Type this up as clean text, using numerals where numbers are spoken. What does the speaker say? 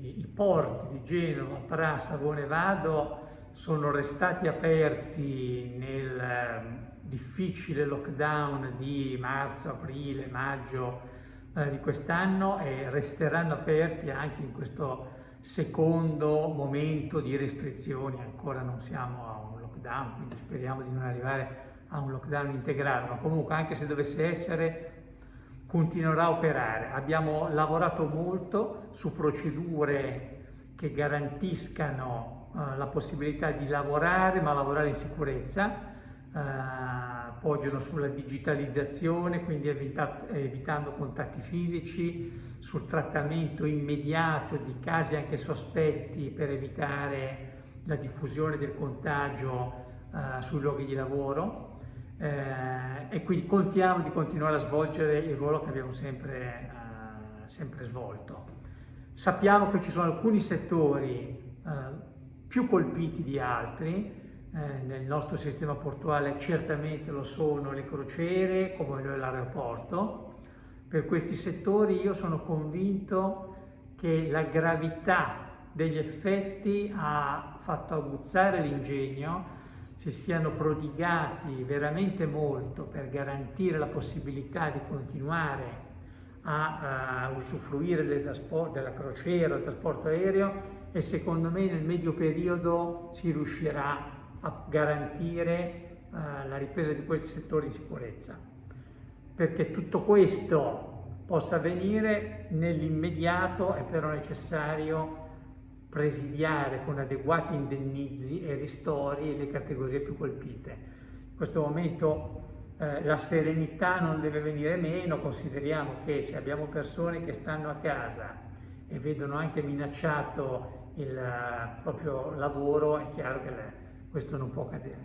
i porti di Genova, Pra, Savona e Vado sono restati aperti nel difficile lockdown di marzo, aprile, maggio di quest'anno e resteranno aperti anche in questo secondo momento di restrizioni. Ancora non siamo a un lockdown, quindi speriamo di non arrivare a un lockdown integrale, ma comunque anche se dovesse essere continuerà a operare. Abbiamo lavorato molto su procedure che garantiscano la possibilità di lavorare, ma lavorare in sicurezza, poggiano sulla digitalizzazione, quindi evitando contatti fisici, sul trattamento immediato di casi anche sospetti per evitare la diffusione del contagio sui luoghi di lavoro. E quindi contiamo di continuare a svolgere il ruolo che abbiamo sempre svolto. Sappiamo che ci sono alcuni settori più colpiti di altri. Nel nostro sistema portuale certamente lo sono le crociere, come lo è l'aeroporto. Per questi settori io sono convinto che la gravità degli effetti ha fatto aguzzare l'ingegno, si siano prodigati veramente molto per garantire la possibilità di continuare a usufruire della crociera, del trasporto aereo, e secondo me nel medio periodo si riuscirà a garantire la ripresa di questi settori di sicurezza. Perché tutto questo possa avvenire nell'immediato è però necessario presidiare con adeguati indennizzi e ristori le categorie più colpite. In questo momento la serenità non deve venire meno. Consideriamo che se abbiamo persone che stanno a casa e vedono anche minacciato il proprio lavoro, è chiaro che questo non può accadere.